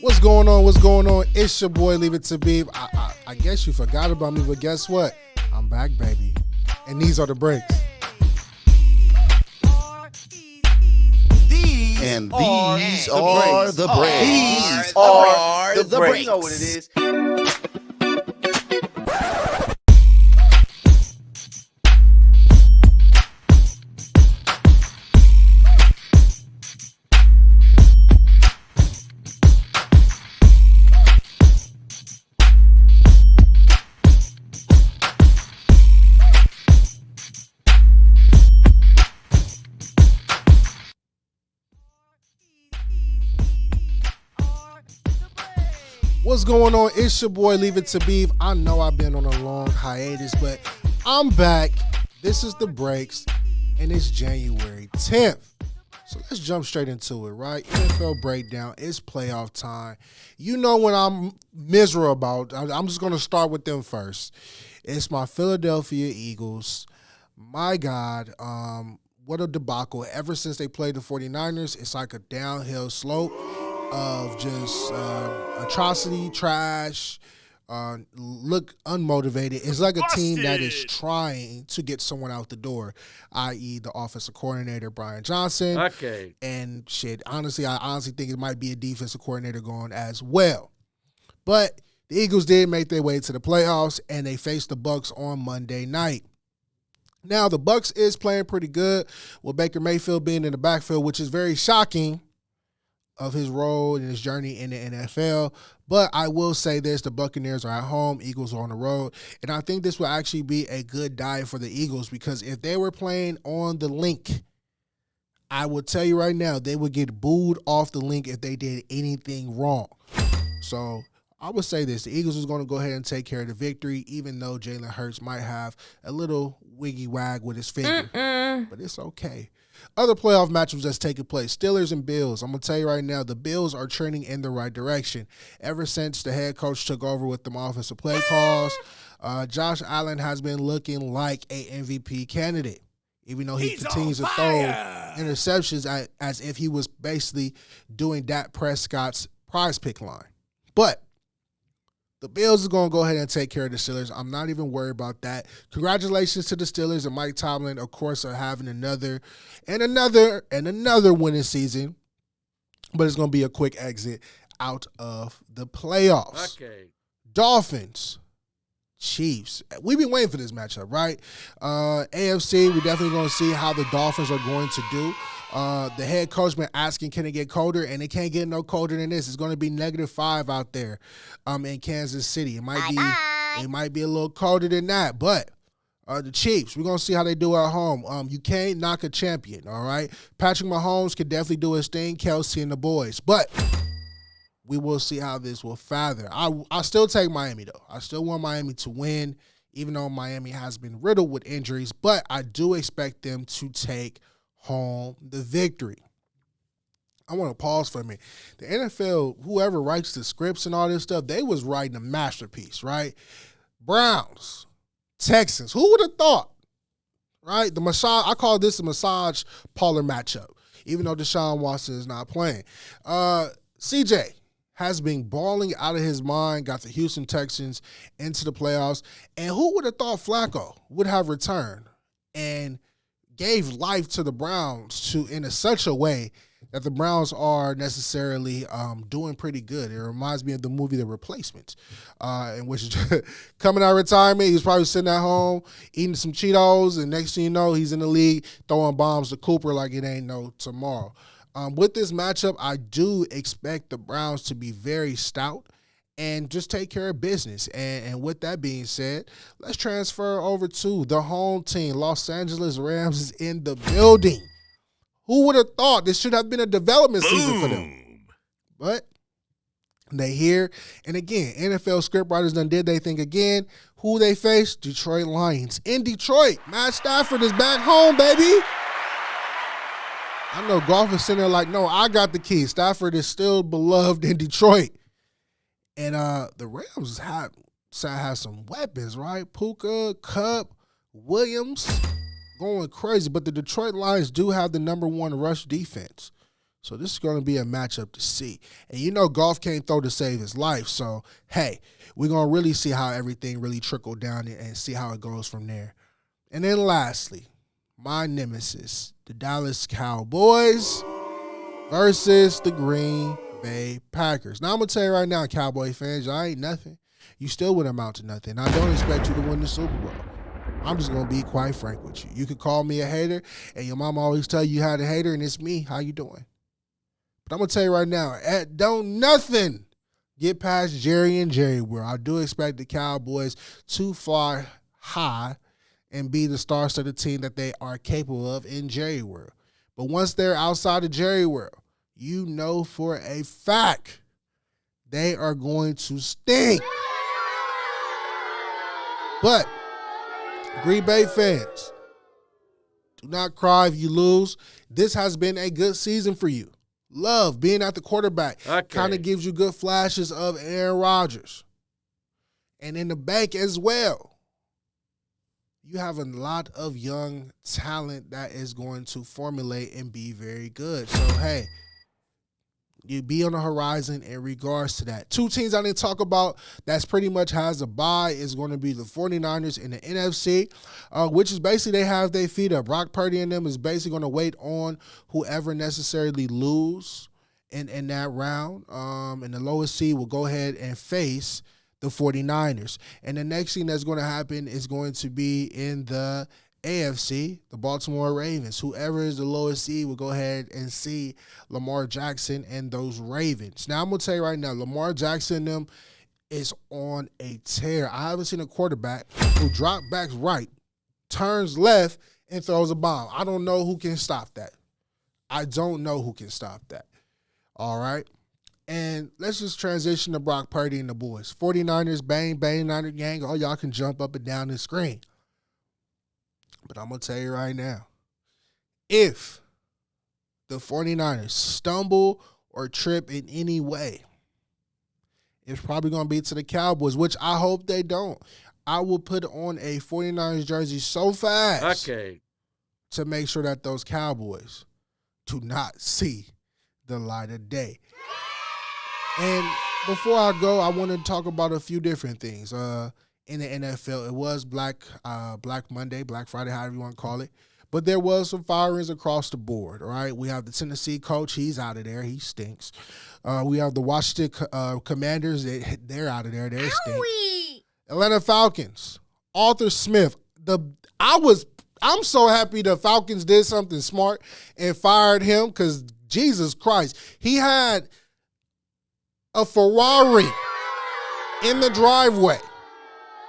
What's going on? What's going on? It's your boy, Leave It to Beav. I guess you forgot about me, but guess what? I'm back, baby. And these are the breaks. And these are the breaks. These are the breaks. You know what it is. What's going on? It's your boy, Leave It to Beav. I know I've been on a long hiatus, but I'm back. This is the breaks, and it's January 10th. So let's jump straight into it, right? NFL breakdown. It's playoff time. You know when I'm miserable about, I'm just going to start with them first. It's my Philadelphia Eagles. My God, what a debacle. Ever since they played the 49ers, it's like a downhill slope of just atrocity, trash, look unmotivated. It's like a team that is trying to get someone out the door, i.e. the offensive coordinator, Brian Johnson. Okay. And shit, honestly, I honestly think it might be a defensive coordinator going as well. But the Eagles did make their way to the playoffs, and they faced the Bucs on Monday night. Now, the Bucs is playing pretty good with Baker Mayfield being in the backfield, which is very shocking of his role and his journey in the NFL. But I will say this, the Buccaneers are at home, Eagles are on the road, and I think this will actually be a good dive for the Eagles because if they were playing on the link, I will tell you right now, they would get booed off the link if they did anything wrong. So I would say this, the Eagles is going to go ahead and take care of the victory, even though Jalen Hurts might have a little wiggy wag with his finger, but it's okay. Other playoff matchups that's taking place, Steelers and Bills. I'm going to tell you right now, the Bills are trending in the right direction. Ever since the head coach took over with them offensive play calls, Josh Allen has been looking like a MVP candidate, even though he continues to throw interceptions as if he was basically doing Dak Prescott's prize pick line. But the Bills is going to go ahead and take care of the Steelers. I'm not even worried about that. Congratulations to the Steelers and Mike Tomlin, of course, are having another winning season. But it's going to be a quick exit out of the playoffs. Okay. Dolphins, Chiefs. We've been waiting for this matchup, right? AFC, we're definitely going to see how the Dolphins are going to do. The head coach been asking, can it get colder? And it can't get no colder than this. It's going to be -5 out there in Kansas City. It might be a little colder than that. But the Chiefs, we're going to see how they do at home. You can't knock a champion, all right? Patrick Mahomes could definitely do his thing, Kelsey and the boys. But we will see how this will father. I still take Miami, though. I still want Miami to win, even though Miami has been riddled with injuries. But I do expect them to take home the victory. I want to pause for a minute. The NFL, whoever writes the scripts and all this stuff, they was writing a masterpiece, right? Browns, Texans, who would have thought, right? I call this a massage parlor matchup, even though Deshaun Watson is not playing. CJ has been balling out of his mind, got the Houston Texans into the playoffs, and who would have thought Flacco would have returned and gave life to the Browns in such a way that the Browns are necessarily doing pretty good. It reminds me of the movie The Replacements, in which coming out of retirement, he was probably sitting at home eating some Cheetos, and next thing you know, he's in the league throwing bombs to Cooper like it ain't no tomorrow. With this matchup, I do expect the Browns to be very stout and just take care of business. And with that being said, let's transfer over to the home team. Los Angeles Rams is in the building. Who would have thought this should have been a development season for them? But they here. And again, NFL scriptwriters done did they think again. Who they face? Detroit Lions. In Detroit, Matt Stafford is back home, baby. I know Goff is sitting there like, no, I got the key. Stafford is still beloved in Detroit. And the Rams have some weapons, right? Puka, Cup, Williams, going crazy. But the Detroit Lions do have the #1 rush defense. So this is going to be a matchup to see. And you know Golf can't throw to save his life. So, hey, we're going to really see how everything really trickled down and see how it goes from there. And then lastly, my nemesis, the Dallas Cowboys versus the Green Bay Packers. Now, I'm going to tell you right now, Cowboy fans, y'all ain't nothing. You still wouldn't amount to nothing. I don't expect you to win the Super Bowl. I'm just going to be quite frank with you. You could call me a hater, and your mom always tell you how to hate her, and it's me. How you doing? But I'm going to tell you right now, don't nothing get past Jerry and Jerry World. I do expect the Cowboys to fly high and be the star-studded team that they are capable of in Jerry World. But once they're outside of Jerry World, you know for a fact they are going to stink. But Green Bay fans, do not cry if you lose. This has been a good season for you. Love being at the quarterback. Kind of gives you good flashes of Aaron Rodgers. And in the bank as well, you have a lot of young talent that is going to formulate and be very good. So, hey, you be on the horizon in regards to that. Two teams I didn't talk about that's pretty much has a bye is going to be the 49ers in the NFC, which is basically they have their feet up. Brock Purdy and them is basically going to wait on whoever necessarily lose in that round. And the lowest seed will go ahead and face the 49ers. And the next thing that's going to happen is going to be in the AFC, the Baltimore Ravens. Whoever is the lowest seed will go ahead and see Lamar Jackson and those Ravens. Now, I'm going to tell you right now, Lamar Jackson them is on a tear. I haven't seen a quarterback who drop backs right, turns left, and throws a bomb. I don't know who can stop that. I don't know who can stop that. All right? And let's just transition to Brock Purdy and the boys. 49ers, bang, bang, Niner gang. All y'all can jump up and down the screen. But I'm going to tell you right now, if the 49ers stumble or trip in any way, it's probably going to be to the Cowboys, which I hope they don't. I will put on a 49ers jersey so fast to make sure that those Cowboys do not see the light of day. And before I go, I want to talk about a few different things. In the NFL, it was Black Monday, Black Friday, however you want to call it. But there was some firings across the board, all right? We have the Tennessee coach. He's out of there. He stinks. We have the Washington Commanders. They're out of there. They stink. Atlanta Falcons. Arthur Smith. I'm so happy the Falcons did something smart and fired him because, Jesus Christ, he had a Ferrari in the driveway.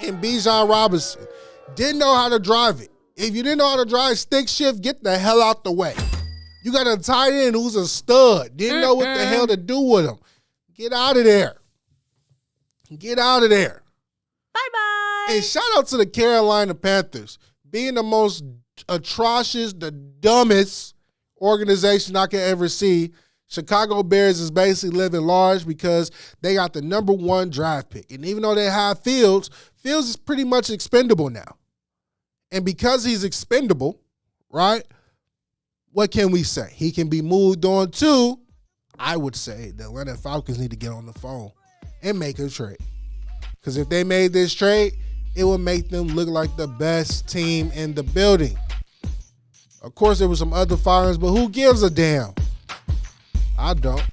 And Bijan Robinson didn't know how to drive it. If you didn't know how to drive stick shift, get the hell out the way. You got a tight end who's a stud. Didn't know what the hell to do with him. Get out of there. Get out of there. Bye-bye. And shout out to the Carolina Panthers. Being the most atrocious, the dumbest organization I could ever see. Chicago Bears is basically living large because they got the number 1 draft pick. And even though they have Fields is pretty much expendable now. And because he's expendable, right, what can we say? He can be moved on to, I would say, the Atlanta Falcons need to get on the phone and make a trade. Because if they made this trade, it would make them look like the best team in the building. Of course, there were some other firings, but who gives a damn? I don't.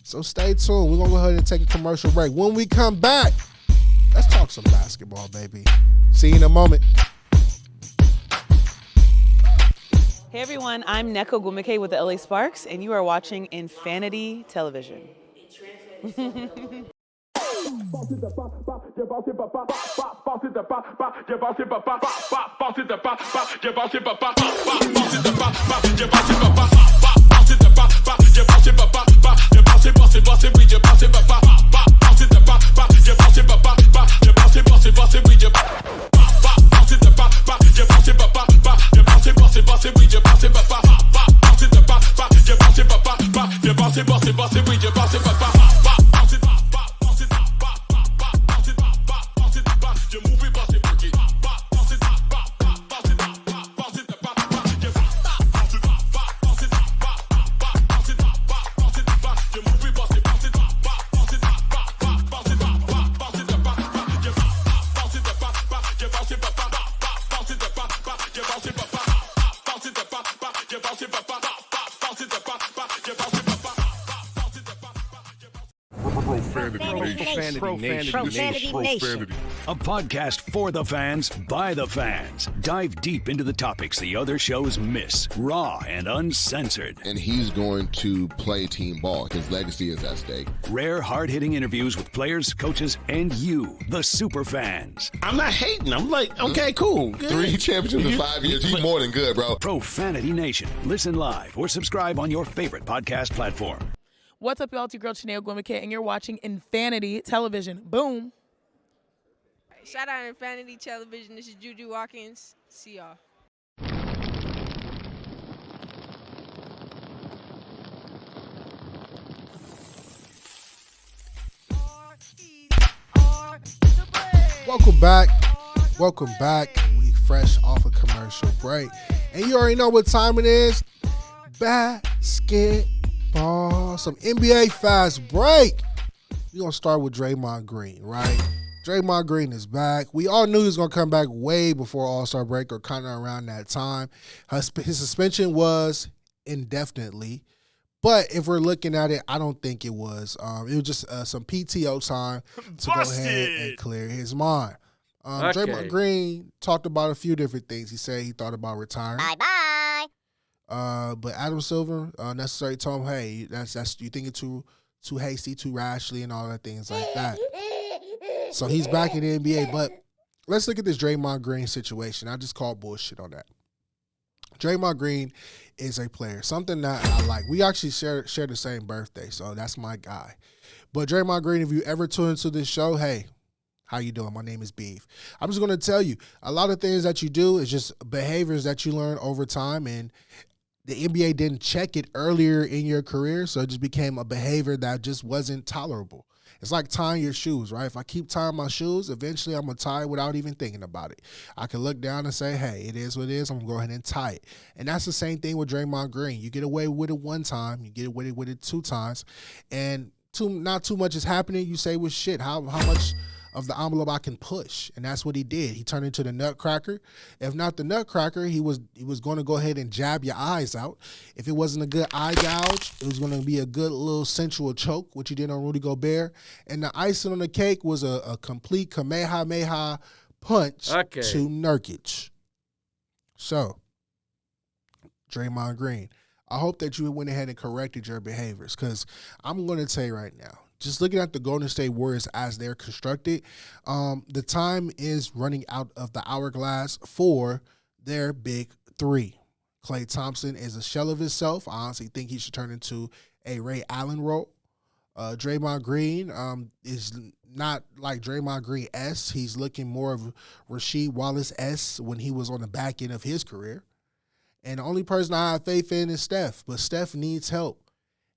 So stay tuned. We're going to go ahead and take a commercial break. When we come back, let's talk some basketball, baby. See you in a moment. Hey everyone, I'm Neko Gumike with the LA Sparks, and you are watching Infanity Television. Profanity Nation. A podcast for the fans, by the fans. Dive deep into the topics the other shows miss. Raw and uncensored. And he's going to play team ball. His legacy is at stake. Rare, hard-hitting interviews with players, coaches, and you, the super fans. I'm not hating. I'm like, okay, cool. Good. 3 championships in 5 years. He's more than good, bro. Profanity Nation. Listen live or subscribe on your favorite podcast platform. What's up, y'all? It's your girl, Chanel Gwimike, and you're watching Infanity Television. Boom. Shout out Infanity Television. This is Juju Watkins. See y'all. Welcome back. Welcome back. We fresh off a commercial break. And you already know what time it is. Basketball. Some NBA fast break. We're going to start with Draymond Green, right? Draymond Green is back. We all knew he was going to come back way before All-Star break or kind of around that time. His suspension was indefinitely. But if we're looking at it, I don't think it was. It was just some PTO time to go ahead and clear his mind. Draymond Green talked about a few different things. He said he thought about retiring. Bye-bye. But Adam Silver necessarily told him, hey, that's you thinking too hasty, too rashly, and all that things like that. So he's back in the NBA. But let's look at this Draymond Green situation. I just called bullshit on that. Draymond Green is a player, something that I like. We actually share the same birthday, so that's my guy. But Draymond Green, if you ever tune into this show, hey, how you doing? My name is Beav. I'm just going to tell you, a lot of things that you do is just behaviors that you learn over time, and the NBA didn't check it earlier in your career, so it just became a behavior that just wasn't tolerable. It's like tying your shoes, right? If I keep tying my shoes, eventually I'm going to tie it without even thinking about it. I can look down and say, hey, it is what it is. I'm going to go ahead and tie it. And that's the same thing with Draymond Green. You get away with it one time. You get away with it 2 times. And not too much is happening. You say, well, shit, how much of the envelope I can push? And that's what he did. He turned into the nutcracker. If not the nutcracker, he was going to go ahead and jab your eyes out. If it wasn't a good eye gouge, it was going to be a good little sensual choke, which he did on Rudy Gobert. And the icing on the cake was a complete Kamehameha punch to Nurkic. So, Draymond Green, I hope that you went ahead and corrected your behaviors, because I'm going to tell you right now, just looking at the Golden State Warriors as they're constructed, the time is running out of the hourglass for their big 3. Klay Thompson is a shell of himself. I honestly think he should turn into a Ray Allen role. Draymond Green is not like Draymond Green S. He's looking more of Rasheed Wallace S when he was on the back end of his career. And the only person I have faith in is Steph, but Steph needs help.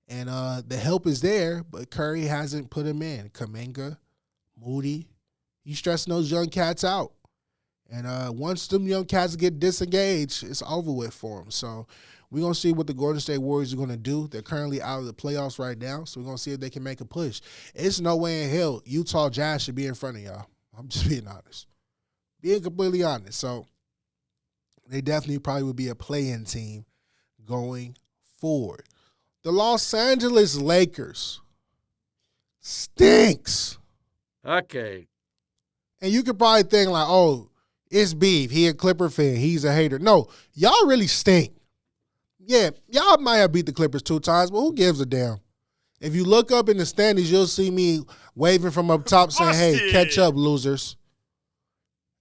And the help is there, but Curry hasn't put him in. Kuminga, Moody, he's stressing those young cats out. And once them young cats get disengaged, it's over with for them. So we're going to see what the Golden State Warriors are going to do. They're currently out of the playoffs right now, so we're going to see if they can make a push. It's no way in hell Utah Jazz should be in front of y'all. I'm just being honest. Being completely honest. So they definitely probably would be a play-in team going forward. The Los Angeles Lakers stinks. Okay. And you could probably think like, oh, it's Beav. He a Clipper fan. He's a hater. No, y'all really stink. Yeah, y'all might have beat the Clippers 2 times, but who gives a damn? If you look up in the standings, you'll see me waving from up top saying, hey, catch up, losers.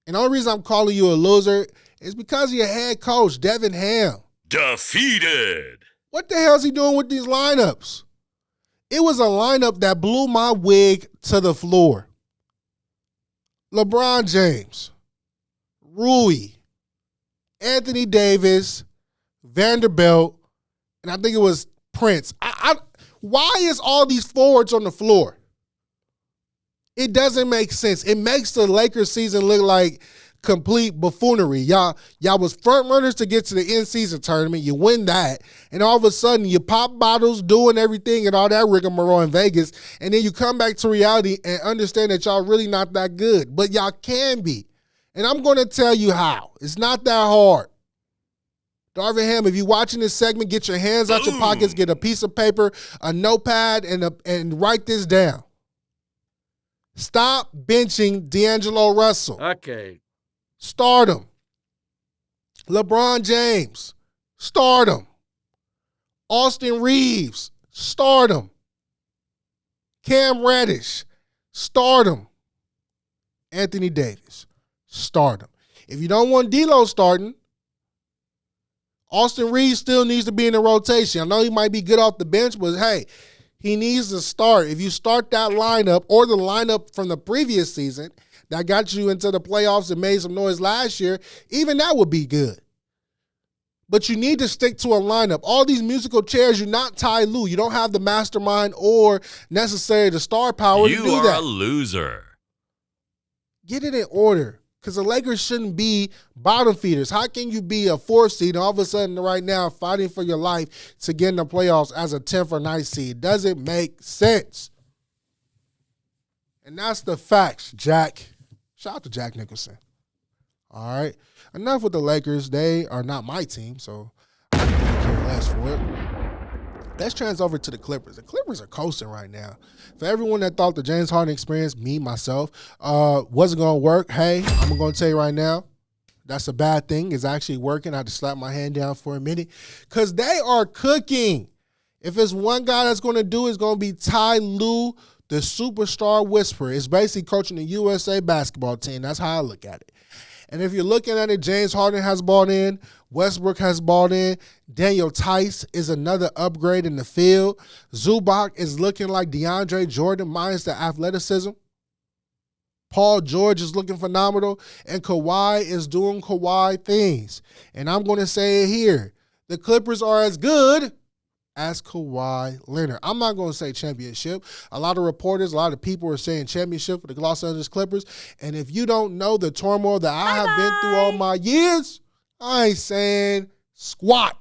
And the only reason I'm calling you a loser is because of your head coach, Devin Ham. Defeated. What the hell is he doing with these lineups? It was a lineup that blew my wig to the floor. LeBron James, Rui, Anthony Davis, Vanderbilt, and I think it was Prince. Why is all these forwards on the floor? It doesn't make sense. It makes the Lakers season look like complete buffoonery. Y'all was front runners to get to the in-season tournament. You win that, and all of a sudden you pop bottles, doing everything and all that rigmarole in Vegas, and then you come back to reality and understand that y'all really not that good, but y'all can be. And I'm going to tell you how. It's not that hard. Darvin Ham, if you're watching this segment, get your hands out your pockets, get a piece of paper, a notepad, and write this down. Stop benching D'Angelo Russell. Okay. Start him. LeBron James. Start him. Austin Reeves. Start him. Cam Reddish. Start him. Anthony Davis. Start him. If you don't want D'Lo starting, Austin Reeves still needs to be in the rotation. I know he might be good off the bench, but hey, he needs to start. If you start that lineup or the lineup from the previous season that got you into the playoffs and made some noise last year, even that would be good. But you need to stick to a lineup. All these musical chairs, you're not Ty Lue. You don't have the mastermind or necessarily the star power to do that. You are a loser. Get it in order. Because the Lakers shouldn't be bottom feeders. How can you be a 4th seed and all of a sudden right now fighting for your life to get in the playoffs as a 10th or 9th seed? Doesn't make sense. And that's the facts, Jack. Shout out to Jack Nicholson. All right. Enough with the Lakers. They are not my team, so I don't care less for it. Let's trans over to the Clippers. The Clippers are coasting right now. For everyone that thought the James Harden experience, me, myself, wasn't going to work, hey, I'm going to tell you right now, that's a bad thing. It's actually working. I had to slap my hand down for a minute because they are cooking. If it's one guy that's going to do it, it's going to be Ty Lue, the superstar whisperer. It's basically coaching the USA basketball team. That's how I look at it. And if you're looking at it, James Harden has bought in. Westbrook has bought in. Daniel Tice is another upgrade in the field. Zubac is looking like DeAndre Jordan minus the athleticism. Paul George is looking phenomenal. And Kawhi is doing Kawhi things. And I'm going to say it here. The Clippers are as good as Kawhi Leonard. I'm not going to say championship. A lot of reporters, a lot of people are saying championship for the Los Angeles Clippers. And if you don't know the turmoil that I have been through all my years, I ain't saying squat.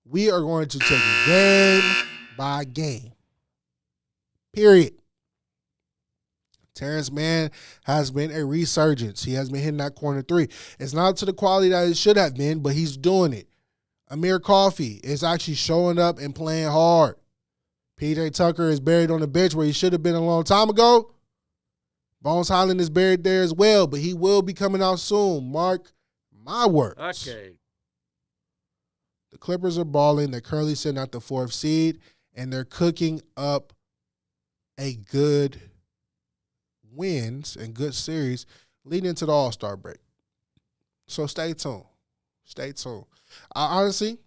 We are going to take it game by game. Period. Terrence Mann has been a resurgence. He has been hitting that corner 3. It's not to the quality that it should have been, but he's doing it. Amir Coffey is actually showing up and playing hard. P.J. Tucker is buried on the bench where he should have been a long time ago. Bones Highland is buried there as well, but he will be coming out soon. Mark my words. Okay. The Clippers are balling. They're currently sitting at the 4th seed, and they're cooking up a good wins and good series leading into the All-Star break. So stay tuned. Stay tuned. Honestly,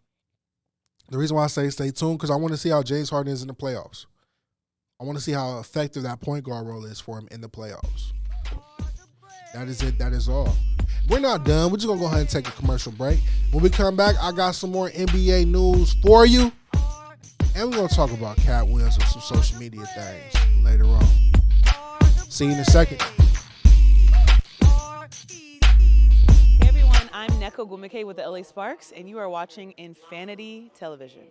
the reason why I say stay tuned because I want to see how James Harden is in the playoffs. I want to see how effective that point guard role is for him in the playoffs. That is it. That is all. We're not done. We're just going to go ahead and take a commercial break. When we come back, I got some more NBA news for you. And we're going to talk about Cat Williams and some social media things later on. See you in a second. Hey everyone, I'm Neko Gumike with the LA Sparks, and you are watching Infanity Television.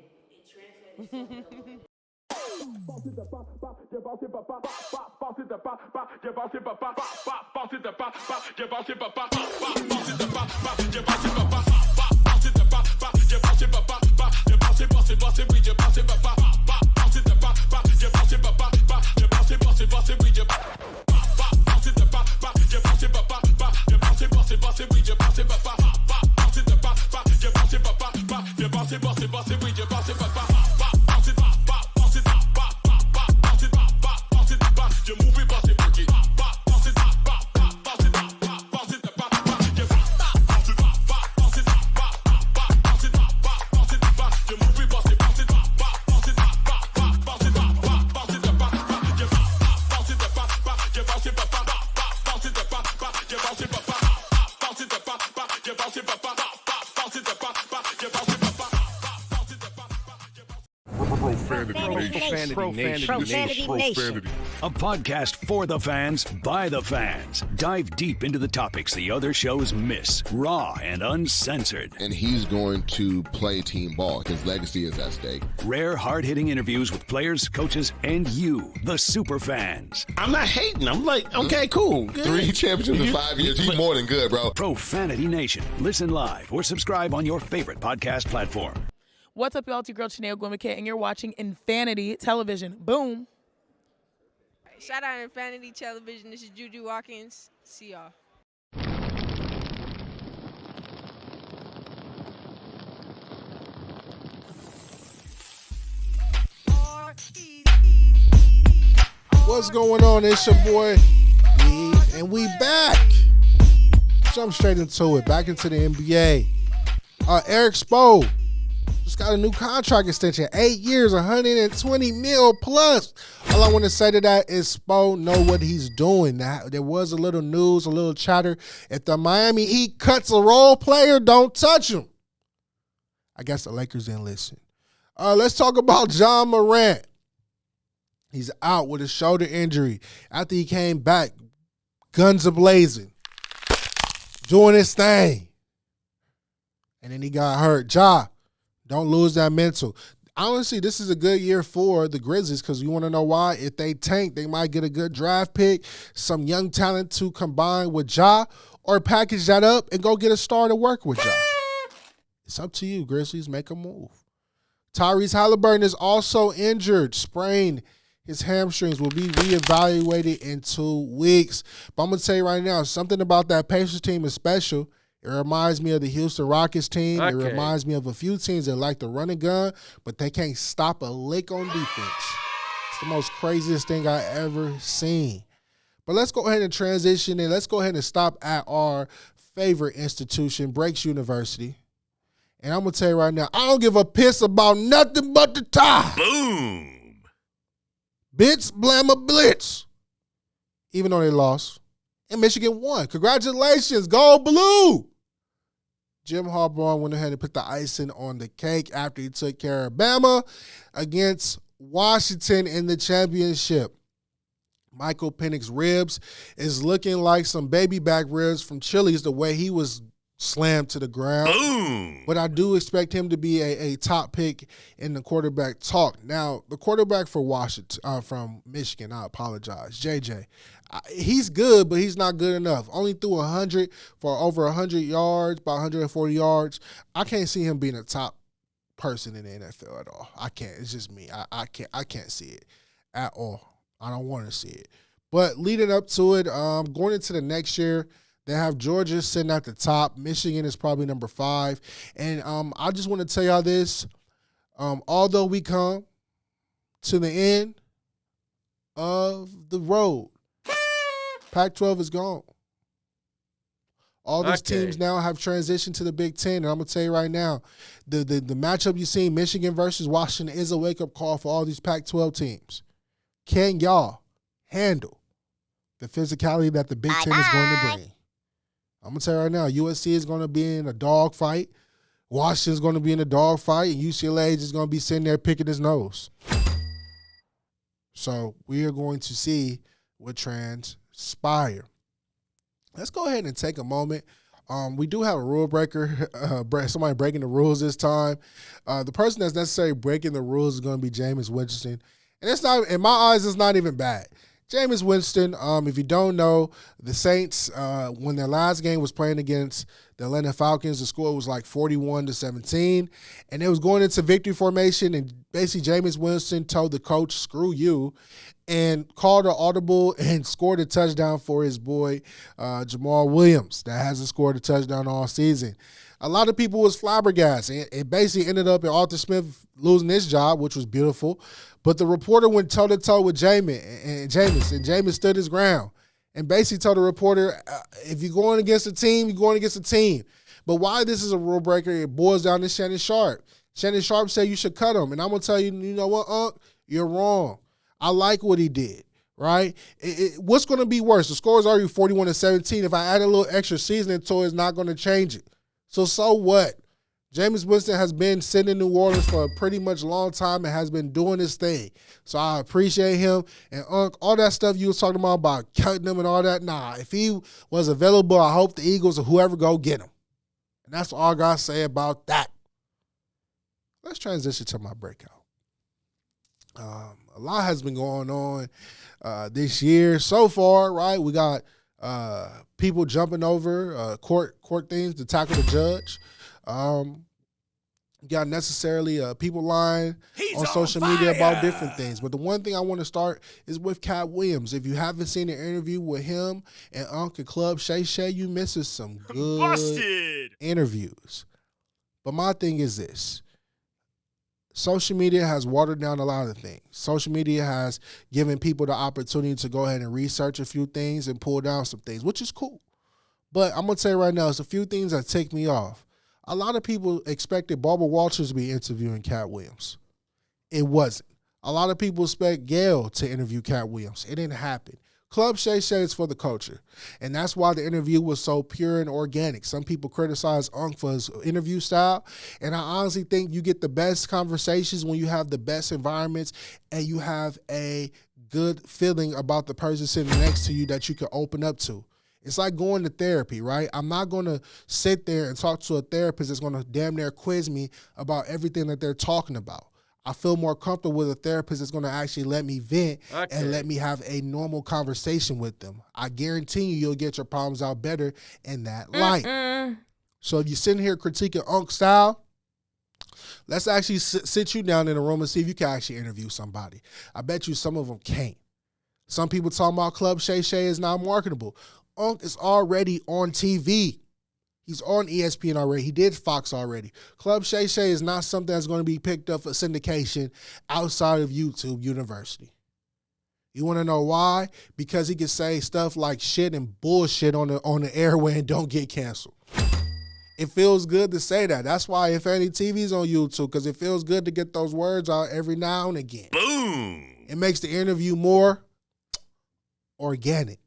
Profanity Nation. a podcast for the fans, by the fans. Dive deep into the topics the other shows miss, raw and uncensored. And he's going to play team ball. His legacy is at stake. Rare, hard-hitting interviews with players, coaches, and you, the super fans. I'm not hating. I'm like, okay, cool. Good. 3 championships in 5 years. You more than good, bro. Profanity Nation. Listen live or subscribe on your favorite podcast platform. What's up, y'all? It's your girl, Chanel Gwimike, and you're watching Infanity Television. Boom. Shout out Infanity Television. This is Juju Watkins. See y'all. What's going on? It's your boy, Beav, and we back. Jump straight into it. Back into the NBA. Eric Spo just got a new contract extension. 8 years, 120 mil plus. All I want to say to that is Spo know what he's doing. Now, there was a little news, a little chatter. If the Miami Heat cuts a role player, don't touch him. I guess the Lakers didn't listen. Let's talk about John Morant. He's out with a shoulder injury. After he came back, guns a-blazing, doing his thing. And then he got hurt. Ja, don't lose that mental. Honestly, this is a good year for the Grizzlies because you want to know why? If they tank, they might get a good draft pick, some young talent to combine with Ja, or package that up and go get a star to work with Ja. It's up to you, Grizzlies. Make a move. Tyrese Halliburton is also injured, sprained. His hamstrings will be reevaluated in 2 weeks. But I'm going to tell you right now, something about that Pacers team is special. It reminds me of the Houston Rockets team. Okay. It reminds me of a few teams that like to run and gun, but they can't stop a lick on defense. It's the most craziest thing I ever seen. But let's go ahead and transition and let's go ahead and stop at our favorite institution, Breaks University. And I'm going to tell you right now, I don't give a piss about nothing but the tie. Boom. Bitch, blammer, blitz. Even though they lost. And Michigan won. Congratulations, go blue. Jim Harbaugh went ahead and put the icing on the cake after he took care of Bama against Washington in the championship. Michael Penix's ribs is looking like some baby back ribs from Chili's the way he was slammed to the ground. Boom. But I do expect him to be a top pick in the quarterback talk. Now, the quarterback for Washington, from Michigan, I apologize, JJ, he's good, but he's not good enough. Only threw 100 for over 100 yards, about 140 yards. I can't see him being a top person in the NFL at all. I can't. It's just me. I can't see it at all. I don't want to see it. But leading up to it, going into the next year, they have Georgia sitting at the top. Michigan is probably number 5. And I just want to tell y'all this. Although we come to the end of the road, Pac-12 is gone. All these teams now have transitioned to the Big Ten. And I'm going to tell you right now, the matchup you see, Michigan versus Washington, is a wake-up call for all these Pac-12 teams. Can y'all handle the physicality that the Big Ten is going to bring? I'm going to tell you right now, USC is going to be in a dog fight. Washington's going to be in a dog fight. And UCLA is just going to be sitting there picking his nose. So we are going to see what transpire. Let's go ahead and take a moment. We do have a rule breaker, somebody breaking the rules this time. The person that's necessarily breaking the rules is going to be Jameis Winston. And it's not, in my eyes, it's not even bad. Jameis Winston, if you don't know, the Saints, when their last game was playing against the Atlanta Falcons, the score was like 41-17. And it was going into victory formation, and basically Jameis Winston told the coach, screw you, and called an audible and scored a touchdown for his boy, Jamal Williams, that hasn't scored a touchdown all season. A lot of people was flabbergasted. It basically ended up in Arthur Smith losing his job, which was beautiful. But the reporter went toe-to-toe with Jameis stood his ground and basically told the reporter, if you're going against a team, you're going against a team. But why this is a rule breaker, it boils down to Shannon Sharp. Shannon Sharp said you should cut him. And I'm going to tell you, you know what, Unc? You're wrong. I like what he did, right? What's going to be worse? The score is already 41-17. If I add a little extra seasoning to it, it's not going to change it. So what? Jameis Winston has been sitting in New Orleans for a pretty much long time and has been doing his thing. So I appreciate him. And all that stuff you was talking about cutting him and all that, nah. If he was available, I hope the Eagles or whoever go get him. And that's all I got to say about that. Let's transition to my breakout. A lot has been going on this year so far, right? We got people jumping over court things to tackle the judge. Got necessarily people lying on social media about different things. But the one thing I want to start is with Cat Williams. If you haven't seen the interview with him and Uncle Club Shay Shay, you missing some good interviews. But my thing is this. Social media has watered down a lot of things. Social media has given people the opportunity to go ahead and research a few things and pull down some things, which is cool. But I'm going to tell you right now, it's a few things that take me off. A lot of people expected Barbara Walters to be interviewing Cat Williams. It wasn't. A lot of people expect Gail to interview Cat Williams. It didn't happen. Club Shay Shay is for the culture. And that's why the interview was so pure and organic. Some people criticize Unc for his interview style. And I honestly think you get the best conversations when you have the best environments and you have a good feeling about the person sitting next to you that you can open up to. It's like going to therapy, right? I'm not going to sit there and talk to a therapist that's going to damn near quiz me about everything that they're talking about. I feel more comfortable with a therapist that's going to actually let me vent and let me have a normal conversation with them. I guarantee you'll get your problems out better in that light. So if you're sitting here critiquing Unc's style, let's actually sit you down in a room and see if you can actually interview somebody. I bet you some of them can't. Some people talking about Club Shay Shay is not marketable. Unc is already on TV. He's on ESPN already. He did Fox already. Club Shay Shay is not something that's going to be picked up for syndication outside of YouTube University. You want to know why? Because he can say stuff like shit and bullshit on the airway and don't get canceled. It feels good to say that. That's why Infanity TV's on YouTube, because it feels good to get those words out every now and again. Boom! It makes the interview more organic.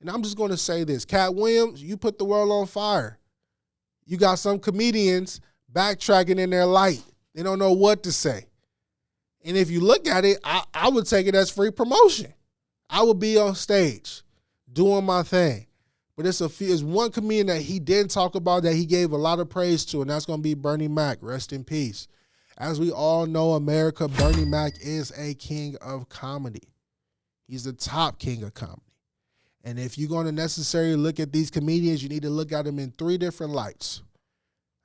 And I'm just going to say this. Cat Williams, you put the world on fire. You got some comedians backtracking in their light. They don't know what to say. And if you look at it, I would take it as free promotion. I would be on stage doing my thing. But it's one comedian that he didn't talk about that he gave a lot of praise to, and that's going to be Bernie Mac. Rest in peace. As we all know, America, Bernie Mac is a king of comedy. He's the top king of comedy. And if you're going to necessarily look at these comedians, you need to look at them in three different lights.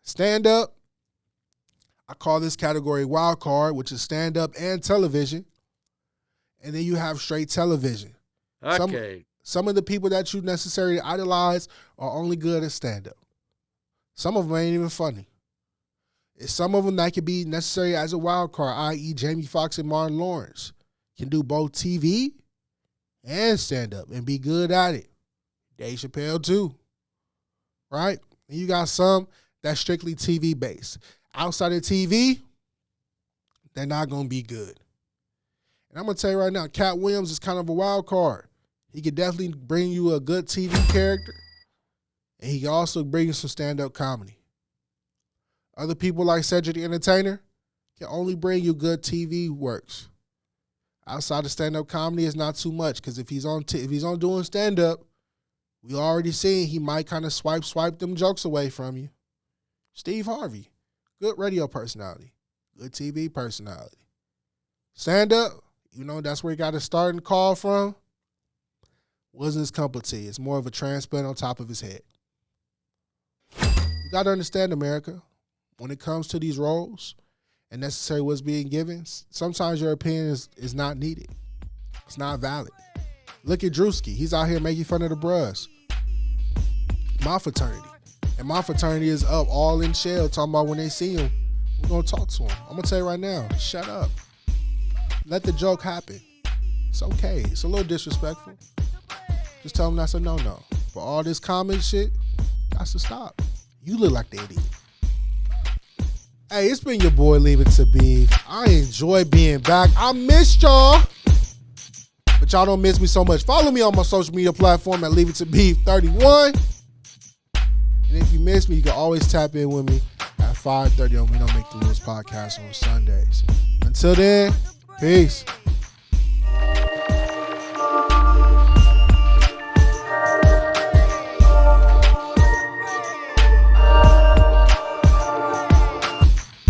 Stand-up, I call this category wild card, which is stand-up and television. And then you have straight television. Okay. Some of the people that you necessarily idolize are only good at stand-up. Some of them ain't even funny. It's some of them that could be necessary as a wild card, i.e. Jamie Foxx and Martin Lawrence. Can do both TV and stand up and be good at it. Dave Chappelle too, right? And you got some that's strictly TV based. Outside of TV, they're not going to be good. And I'm going to tell you right now, Cat Williams is kind of a wild card. He could definitely bring you a good TV character, and he can also bring you some stand-up comedy. Other people like Cedric the Entertainer can only bring you good TV works. Outside of stand-up comedy, it's not too much, because if he's on doing stand-up, we already seen he might kind of swipe them jokes away from you. Steve Harvey, good radio personality, good TV personality. Stand-up, you know, that's where he got his starting call from. Wasn't his cup of tea. It's more of a transplant on top of his head. You got to understand, America, when it comes to these roles and necessarily what's being given, sometimes your opinion is not needed. It's not valid. Look at Drewski. He's out here making fun of the bros. My fraternity. And my fraternity is up all in shell talking about when they see him, we're going to talk to him. I'm going to tell you right now, shut up. Let the joke happen. It's okay. It's a little disrespectful. Just tell them that's a no-no. But all this comment shit, got to stop. You look like the idiot. Hey, it's been your boy, Leave It to Beav. I enjoy being back. I missed y'all. But y'all don't miss me so much. Follow me on my social media platform at Leave It to Beav 31. And if you miss me, you can always tap in with me at 5:30 on We Don't Make the Rules podcast on Sundays. Until then, peace.